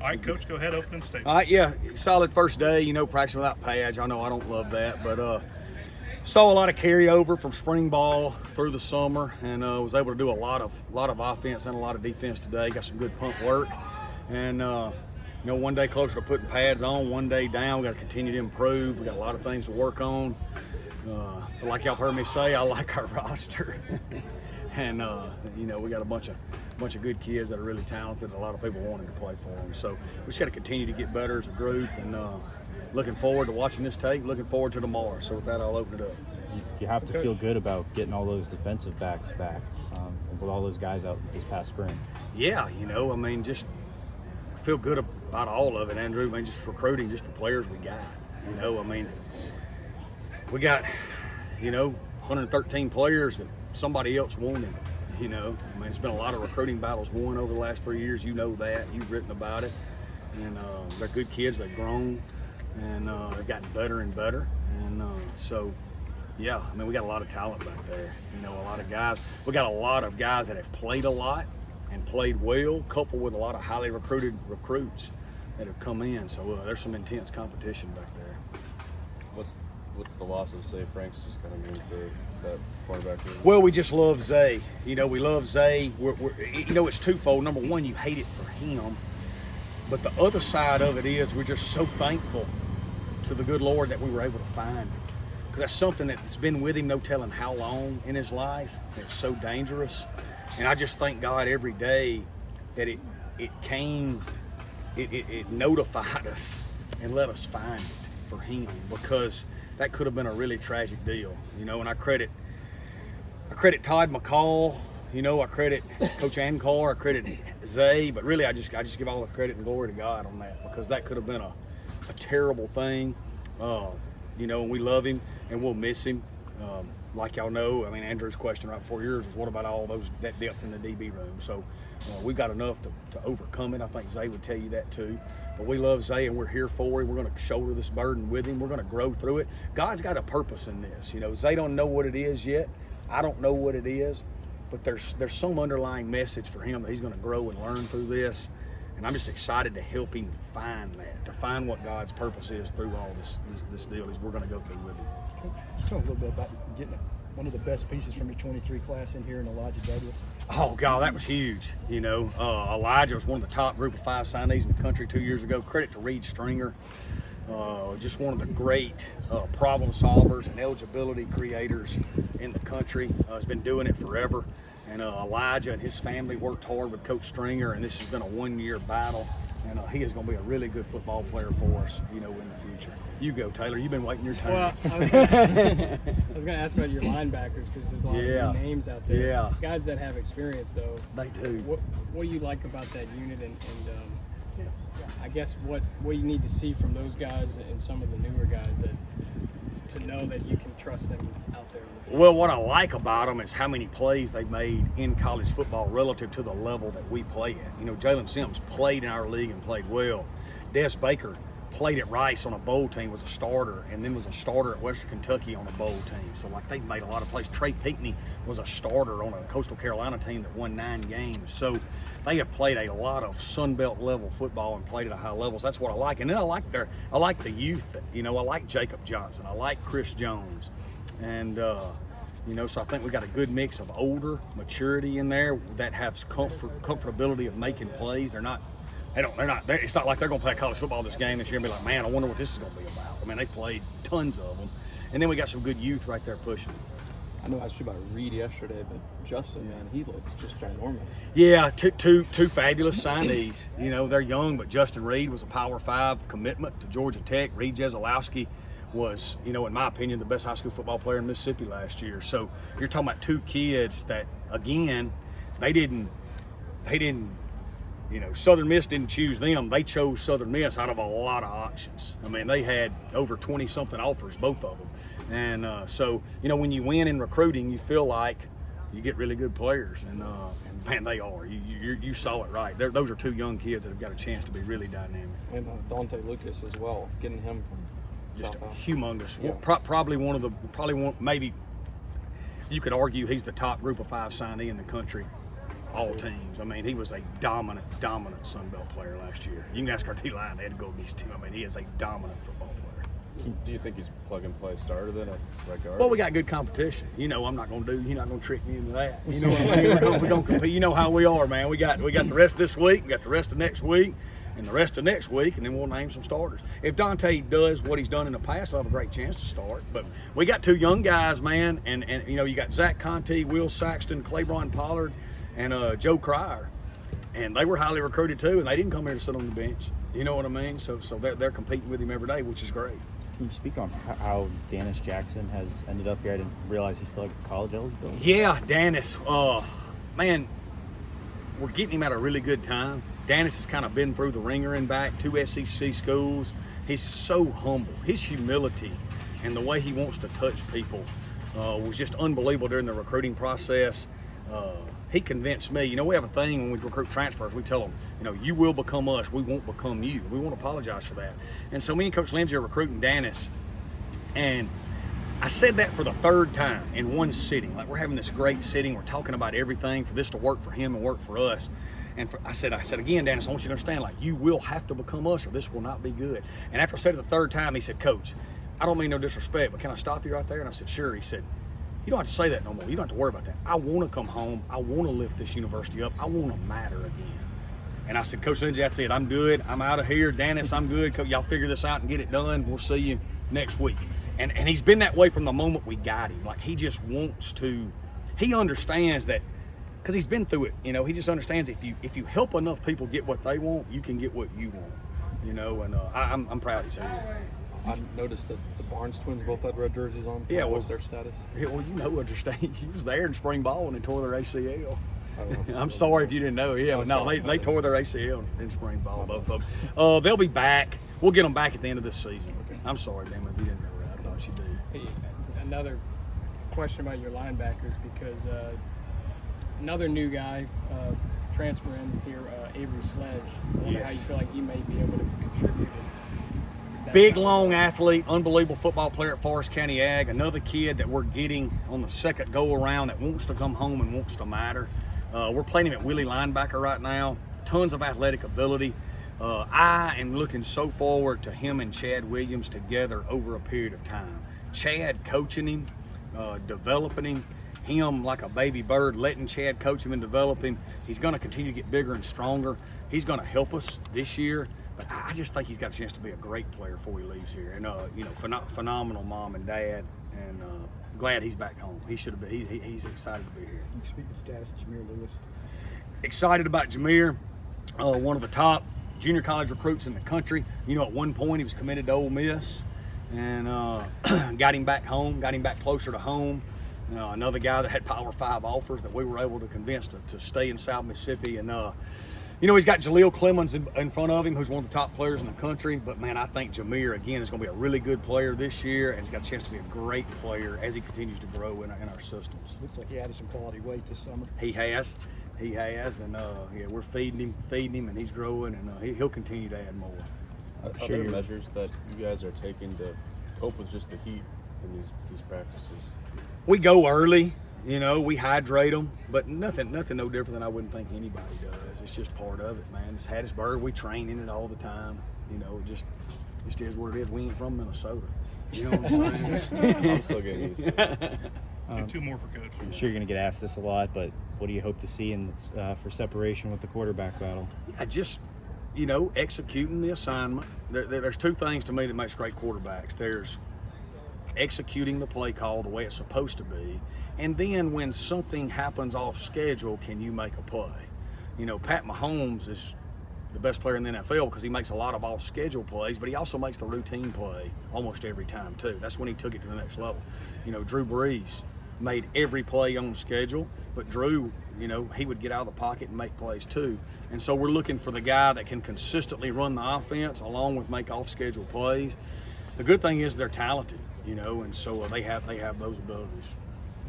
All right, Coach, go ahead, opening statement. All right, yeah, solid first day, practicing without pads. I know I don't love that, but saw a lot of carryover from spring ball through the summer, and was able to do a lot of offense and a lot of defense today. Got some good punt work, and one day closer to putting pads on, one day down. We got to continue to improve. We got a lot of things to work on. But like y'all heard me say, I like our roster, and we got a bunch of good kids that are really talented. And a lot of people wanting to play for them. So we just got to continue to get better as a group, and looking forward to watching this tape. Looking forward to tomorrow. So with that, I'll open it up. You have to feel good about getting all those defensive backs back with all those guys out this past spring. Yeah, just feel good about all of it, Andrew. Just recruiting just the players we got. We got 113 players that somebody else wanted. It's been a lot of recruiting battles won over the last 3 years. You know that. You've written about it. And they're good kids. They've grown, and they've gotten better and better. And we got a lot of talent back there. A lot of guys. We got a lot of guys that have played a lot and played well, coupled with a lot of highly recruited recruits that have come in. So there's some intense competition back there. What's the loss of Zay Franks just kind of mean for that cornerback room? Well, we just love Zay. We love Zay. It's twofold. Number one, you hate it for him. But the other side of it is we're just so thankful to the good Lord that we were able to find him. Because that's something that's been with him, no telling how long in his life. It's so dangerous. And I just thank God every day that it notified us and let us find it for him, because that could have been a really tragic deal, and I credit Todd McCall, I credit Coach Ankar, I credit Zay, but really I just give all the credit and glory to God on that, because that could have been a terrible thing, and we love him and we'll miss him. Like y'all know, Andrew's question right before yours was, what about all that depth in the DB room? So we've got enough to overcome it. I think Zay would tell you that too. But we love Zay, and we're here for him. We're going to shoulder this burden with him. We're going to grow through it. God's got a purpose in this. Zay don't know what it is yet. I don't know what it is. But there's some underlying message for him that he's going to grow and learn through this. And I'm just excited to help him find that, to find what God's purpose is through all this deal as we're going to go through with him. Talk a little bit about getting one of the best pieces from your 23 class in here in Elijah Douglas. Oh, God, that was huge. Elijah was one of the top group of 5 signees in the country 2 years ago. Credit to Reed Stringer. Just one of the great problem solvers and eligibility creators in the country. Has been doing it forever. And Elijah and his family worked hard with Coach Stringer, and this has been a 1-year battle. And he is going to be a really good football player for us, in the future. You go, Taylor. You've been waiting your turn. Well, I was going to ask about your linebackers, because there's a lot of new names out there. Yeah. Guys that have experience, though. They do. What do you like about that unit, and I guess what you need to see from those guys and some of the newer guys to know that you can trust them out there? Well, what I like about them is how many plays they've made in college football relative to the level that we play at. Jalen Sims played in our league and played well. Des Baker played at Rice on a bowl team, was a starter, and then was a starter at Western Kentucky on a bowl team. So, they've made a lot of plays. Trey Pinckney was a starter on a Coastal Carolina team that won 9 games. So, they have played a lot of Sun Belt level football and played at a high level. So that's what I like. And then I like the youth. I like Jacob Johnson. I like Chris Jones. And, so I think we got a good mix of older maturity in there that has comfortability of making plays. It's not like they're going to play college football this game this year and be like, man, I wonder what this is going to be about. They played tons of them. And then we got some good youth right there pushing. I know I asked you about Reed yesterday, but Justyn, man, he looks just ginormous. Yeah, two fabulous signees. They're young, but Justyn Reid was a Power 5 commitment to Georgia Tech. Reed Jesiolowski was, in my opinion, the best high school football player in Mississippi last year. So you're talking about 2 kids that, again, they didn't, Southern Miss didn't choose them. They chose Southern Miss out of a lot of options. they had over 20-something offers, both of them. And so, when you win in recruiting, you feel like you get really good players. And man, they are. You saw it right. Those are 2 young kids that have got a chance to be really dynamic. And Dontae Lucas as well, getting him from just South humongous. Yeah. Probably maybe you could argue he's the top group of 5 signee in the country all teams. I mean, he was a dominant Sun Belt player last year. You can ask our D-line, they had to go against him. I mean, he is a dominant football player. Do you think he's plug-and-play starter then at right guard? Well, we got good competition. You know, you're not going to trick me into that. You know what I mean? We're going to compete. You know how we are, man. We got the rest of this week, we got the rest of next week, and the rest of next week, and then we'll name some starters. If Dontae does what he's done in the past, he'll have a great chance to start. But we got 2 young guys, man, and you know, you got Zach Conte, Will Saxton, Claiborne Pollard, and Joe Cryer. And they were highly recruited too, and they didn't come here to sit on the bench. You know what I mean? So they're competing with him every day, which is great. Can you speak on how Dannis Jackson has ended up here? I didn't realize he's still college eligible. Yeah, Dannis. Man, we're getting him at a really good time. Dannis has kind of been through the ringer and back, 2 SEC schools. He's so humble. His humility and the way he wants to touch people was just unbelievable during the recruiting process. He convinced me. You know, we have a thing when we recruit transfers. We tell them, you know, you will become us. We won't become you. We won't apologize for that. And so me and Coach Lindsay are recruiting Dannis. And I said that for the 3rd time in one sitting. Like, we're having this great sitting. We're talking about everything for this to work for him and work for us. And I said again, Dannis, I want you to understand, like, you will have to become us or this will not be good. And after I said it the 3rd time, he said, Coach, I don't mean no disrespect, but can I stop you right there? And I said, sure. He said, you don't have to say that no more. You don't have to worry about that. I want to come home. I want to lift this university up. I want to matter again. And I said, Coach Lindsay, that's it. I'm good. I'm out of here. Dannis, I'm good. Y'all figure this out and get it done. We'll see you next week. And he's been that way from the moment we got him. Like, he just wants to, he understands that, because he's been through it. You know, he just understands if you help enough people get what they want, you can get what you want. You know, and I'm proud he's here. I noticed that the Barnes twins both had red jerseys on. Yeah, what's their status? Yeah, well, you know, understand. He was there in spring ball and they tore their ACL. I'm sorry if you didn't know. Yeah, no, they tore their ACL in spring ball, both of them. They'll be back. We'll get them back at the end of this season. Okay. I'm sorry, damn, if you didn't know that. I thought you did. Hey, another question about your linebackers, because another new guy transferring here, Avery Sledge. I wonder how you feel like he may be able to contribute. Big, long athlete, unbelievable football player at Forest County Ag. Another kid that we're getting on the 2nd go-around that wants to come home and wants to matter. We're playing him at Willie linebacker right now. Tons of athletic ability. I am looking so forward to him and Chad Williams together over a period of time. Chad coaching him, developing him like a baby bird, letting Chad coach him and develop him. He's going to continue to get bigger and stronger. He's going to help us this year. But I just think he's got a chance to be a great player before he leaves here. And, you know, phenomenal mom and dad. And glad he's back home. He should have been. He's excited to be here. You speak of status, Jameer Lewis. Excited about Jameer, one of the top junior college recruits in the country. You know, at one point he was committed to Ole Miss. And got him back home, got him back closer to home. Another guy that had Power 5 offers that we were able to convince to stay in South Mississippi. And, you know, he's got Jaleel Clemens in front of him, who's one of the top players in the country. But, man, I think Jameer, again, is going to be a really good player this year, and he's got a chance to be a great player as he continues to grow in our systems. Looks like he added some quality weight this summer. He has, and, yeah, we're feeding him, and he's growing, and he'll continue to add more. Are there measures that you guys are taking to cope with just the heat in these practices? We go early. You know, we hydrate them, but nothing no different than I wouldn't think anybody does. It's just part of it, man. It's Hattiesburg. We train in it all the time. You know, it just is what it is. We ain't from Minnesota. You know what I'm saying? I'm still getting used to it. 2 more for Coach. I'm sure you're going to get asked this a lot, but what do you hope to see for separation with the quarterback battle? I just, you know, executing the assignment. There's 2 things to me that makes great quarterbacks. There's executing the play call the way it's supposed to be, and then when something happens off schedule, can you make a play? You know, Pat Mahomes is the best player in the NFL because he makes a lot of off schedule plays, but he also makes the routine play almost every time too. That's when he took it to the next level. You know, Drew Brees made every play on schedule, but Drew, you know, he would get out of the pocket and make plays too. And so we're looking for the guy that can consistently run the offense along with make off schedule plays. The good thing is they're talented, you know, and so they have those abilities.